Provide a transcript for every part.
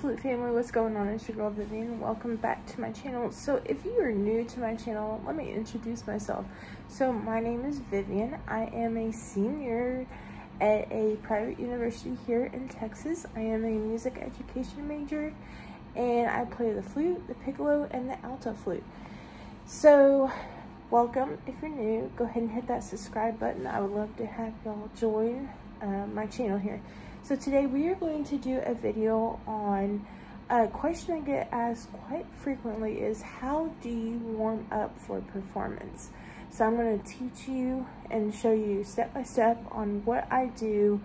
flute family, what's going on? It's your girl Vivian. Welcome back to my channel. So if you are new to my channel, let me introduce myself. So my name is Vivian. I am a senior at a private university here in Texas. I am a music education major and I play the flute, the piccolo, and the alto flute. So welcome. If you're new, go ahead and hit that subscribe button. I would love to have y'all join my channel here. So today we are going to do a video on a question I get asked quite frequently is how do you warm up for performance? So I'm going to teach you and show you step by step on what I do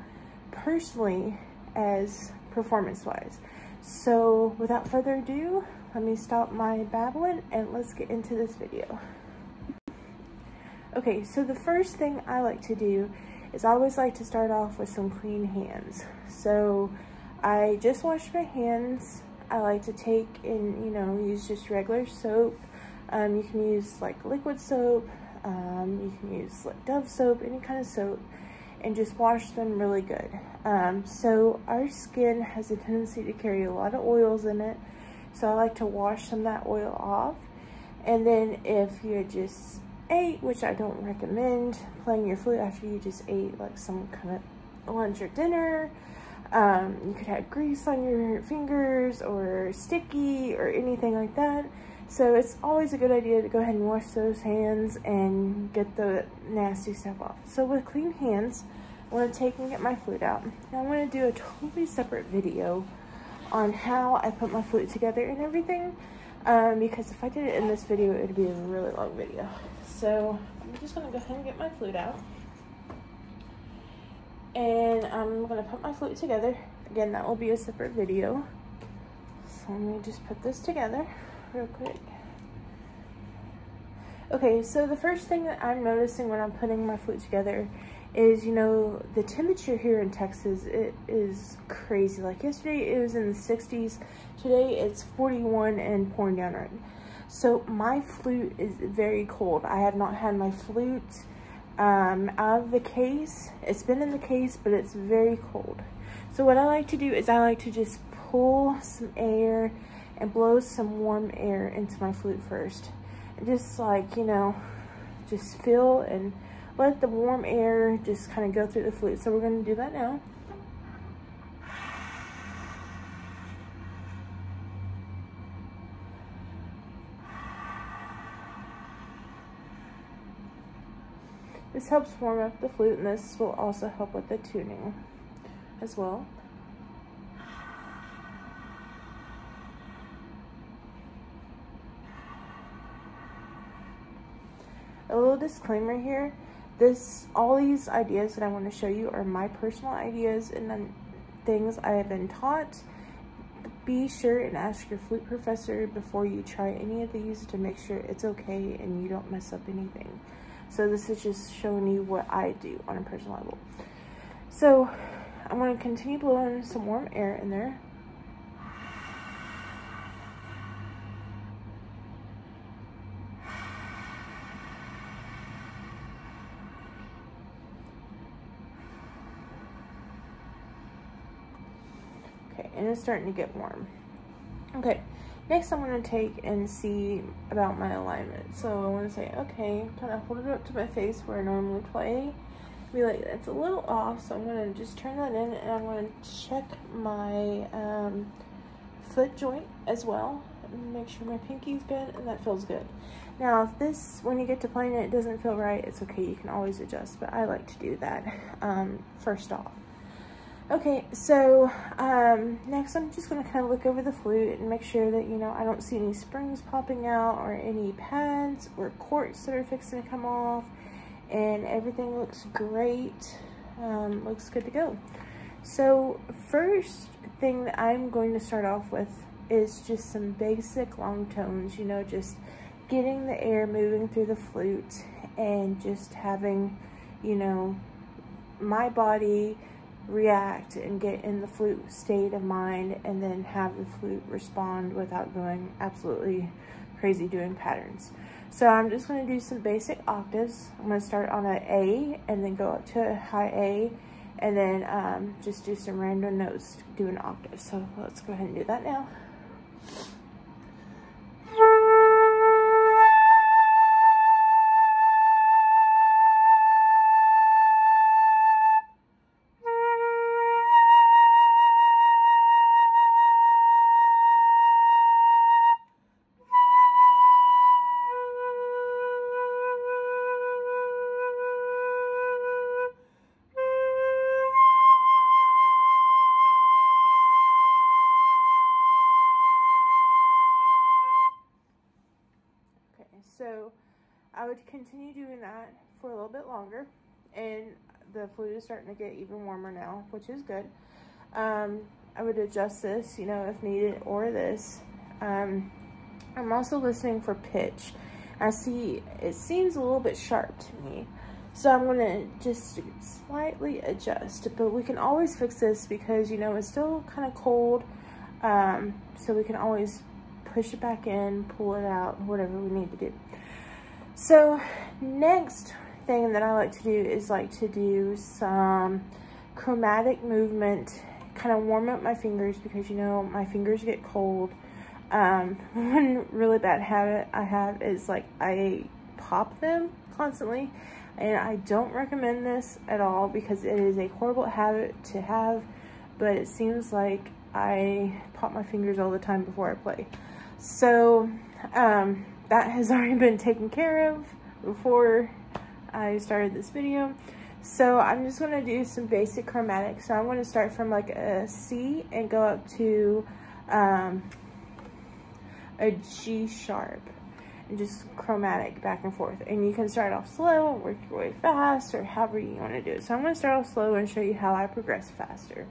personally as performance wise. So without further ado, let me stop my babbling and let's get into this video. Okay, so the first thing I like to do is I always like to start off with some clean hands. So I just wash my hands. I like to take and, use just regular soap. You can use like liquid soap. You can use like Dove soap, any kind of soap, and just wash them really good. So our skin has a tendency to carry a lot of oils in it. So I like to wash some of that oil off. And then if you just ate, which I don't recommend playing your flute after you just ate like some kind of lunch or dinner. You could have grease on your fingers or sticky or anything like that. So it's always a good idea to go ahead and wash those hands and get the nasty stuff off. So with clean hands, I'm going to take and get my flute out. Now I'm going to do a totally separate video on how I put my flute together and everything. Because if I did it in this video, it would be a really long video. So I'm just going to go ahead and get my flute out. And I'm going to put my flute together. Again, that will be a separate video. So let me just put this together real quick. Okay, so the first thing that I'm noticing when I'm putting my flute together is, the temperature here in Texas, it is crazy. Like yesterday, it was in the 60s. Today, it's 41 and pouring down rain. So my flute is very cold. I have not had my flute out of the case. It's been in the case, but it's very cold. So what I like to do is I like to just pull some air and blow some warm air into my flute first. And just like, just feel and let the warm air just kind of go through the flute. So we're going to do that now. This helps warm up the flute, and this will also help with the tuning as well. A little disclaimer here, all these ideas that I want to show you are my personal ideas and then things I have been taught. Be sure and ask your flute professor before you try any of these to make sure it's okay and you don't mess up anything. So this is just showing you what I do on a personal level. So I'm going to continue blowing some warm air in there. Okay, and it's starting to get warm. Okay, next I'm going to take and see about my alignment. So I want to say, okay, kind of hold it up to my face where I normally play. Be like, that's a little off, so I'm going to just turn that in and I'm going to check my foot joint as well. And make sure my pinky's good and that feels good. Now, if this, when you get to playing it, doesn't feel right, it's okay. You can always adjust, but I like to do that first off. Okay, so next I'm just going to kind of look over the flute and make sure that, I don't see any springs popping out or any pads or corks that are fixing to come off, and everything looks great, looks good to go. So first thing that I'm going to start off with is just some basic long tones, just getting the air moving through the flute and just having, my body react and get in the flute state of mind and then have the flute respond without going absolutely crazy doing patterns. So I'm just going to do some basic octaves. I'm going to start on an A and then go up to a high A and then just do some random notes, do an octave. So let's go ahead and do that now. So I would continue doing that for a little bit longer, and the flute is starting to get even warmer now, which is good. I would adjust this, you know, if needed, or this. I'm also listening for pitch. I see it seems a little bit sharp to me, so I'm gonna just slightly adjust, but we can always fix this because, you know, it's still kind of cold, so we can always push it back in, pull it out, whatever we need to do. So next thing that I like to do is like to do some chromatic movement, kind of warm up my fingers, because, you know, my fingers get cold. One really bad habit I have is like I pop them constantly, and I don't recommend this at all because it is a horrible habit to have, but it seems like I pop my fingers all the time before I play. So that has already been taken care of before I started this video. So I'm just going to do some basic chromatic. So I'm going to start from like a C and go up to a G sharp, and just chromatic back and forth. And you can start off slow and work your way fast, or however you want to do it. So I'm going to start off slow and show you how I progress faster.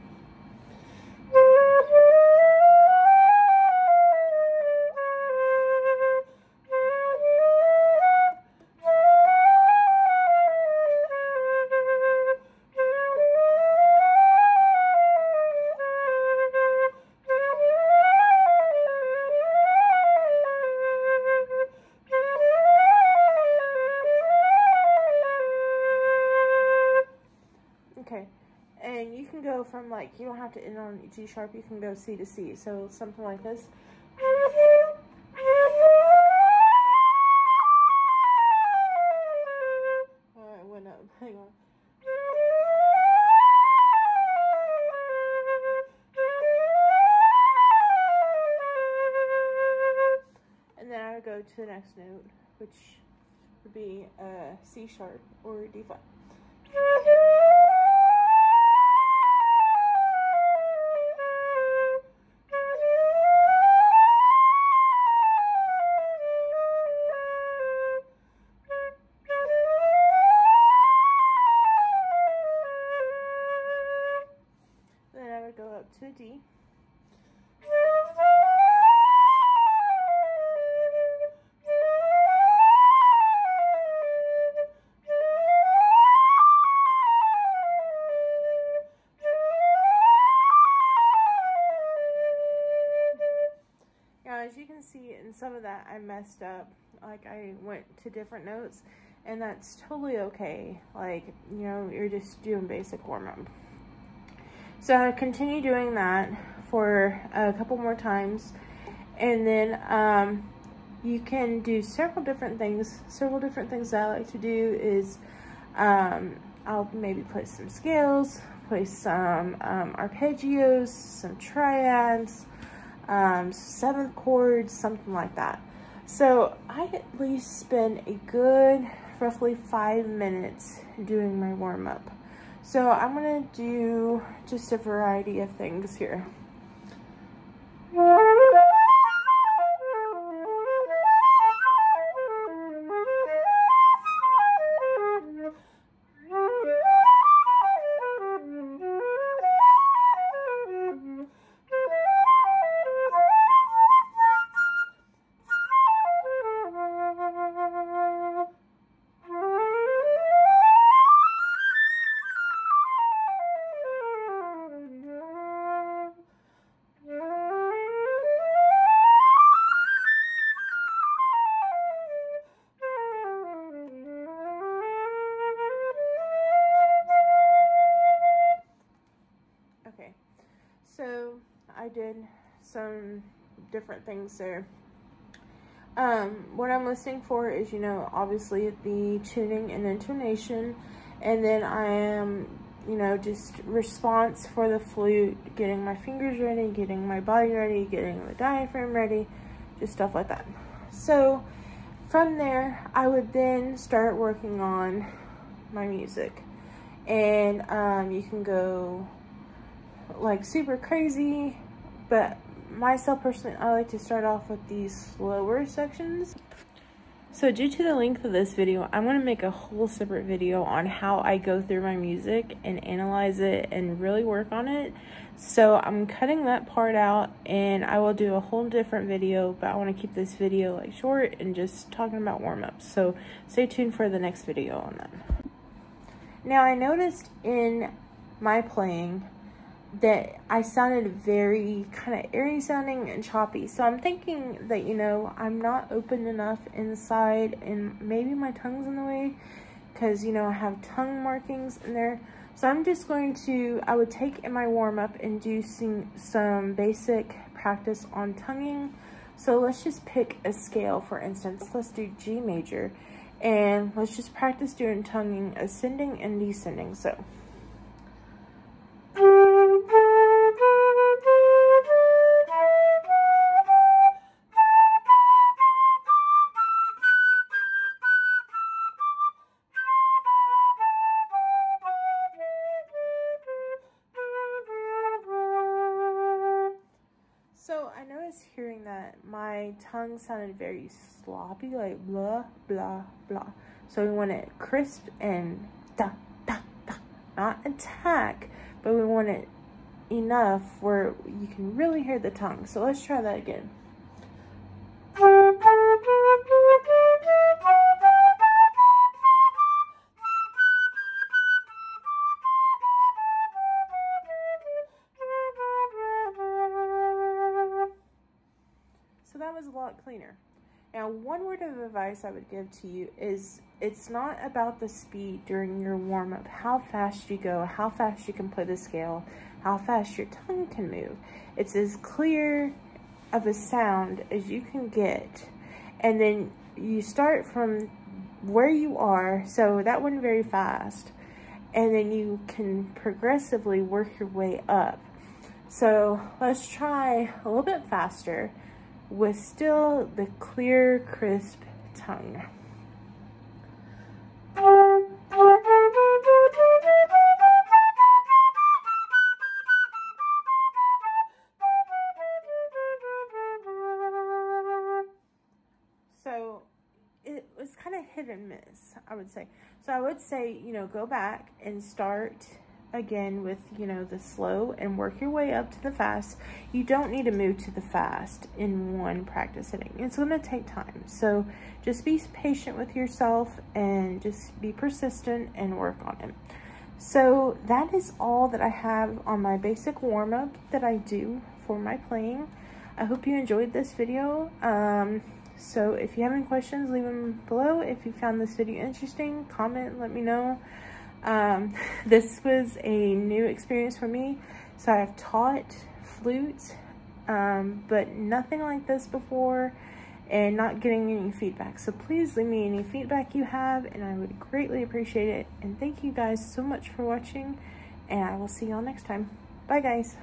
Okay, and you can go from like, you don't have to end on G sharp, you can go C to C, so something like this. Alright, went up, hang on. And then I would go to the next note, which would be C sharp or D flat. Then I would go up to a D. As you can see in some of that, I messed up. Like, I went to different notes, and that's totally okay. Like, you know, you're just doing basic warm-up. So I continue doing that for a couple more times, and then you can do several different things. Several different things that I like to do is I'll maybe play some scales, play some arpeggios, some triads, seventh chords, something like that. So I at least spend a good roughly 5 minutes doing my warm-up. So I'm gonna do just a variety of things here. I did some different things there. What I'm listening for is, you know, obviously the tuning and intonation, and then I am, you know, just response for the flute, getting my fingers ready, getting my body ready, getting the diaphragm ready, just stuff like that. So from there, I would then start working on my music, and you can go like super crazy, but myself personally, I like to start off with these slower sections. So due to the length of this video, I'm going to make a whole separate video on how I go through my music and analyze it and really work on it. So I'm cutting that part out, and I will do a whole different video, but I want to keep this video like short and just talking about warm-ups. So stay tuned for the next video on that. Now I noticed in my playing that I sounded very kind of airy sounding and choppy. So I'm thinking that, you know, I'm not open enough inside, and maybe my tongue's in the way because, you know, I have tongue markings in there. So I'm just going to, I would take in my warm up and do some basic practice on tonguing. So let's just pick a scale, for instance. Let's do G major, and let's just practice doing tonguing, ascending and descending. So I noticed hearing that my tongue sounded very sloppy, like blah, blah, blah. So we want it crisp and da, da, da. Not attack, but we want it enough where you can really hear the tongue. So let's try that again. So that was a lot cleaner. Now, one word of advice I would give to you is it's not about the speed during your warm-up, how fast you go, how fast you can play the scale, how fast your tongue can move. It's as clear of a sound as you can get. And then you start from where you are, so that wasn't very fast. And then you can progressively work your way up. So let's try a little bit faster with still the clear, crisp tongue. So it was kind of hit and miss, I would say. So I would say, you know, go back and start again with, you know, the slow and work your way up to the fast. You don't need to move to the fast in one practice sitting. It's going to take time. So just be patient with yourself and just be persistent and work on it. So that is all that I have on my basic warm-up that I do for my playing. I hope you enjoyed this video. So if you have any questions, leave them below. If you found this video interesting, comment, let me know. This was a new experience for me. So I've taught flute, but nothing like this before, and not getting any feedback. So please leave me any feedback you have, and I would greatly appreciate it. And thank you guys so much for watching, and I will see y'all next time. Bye guys.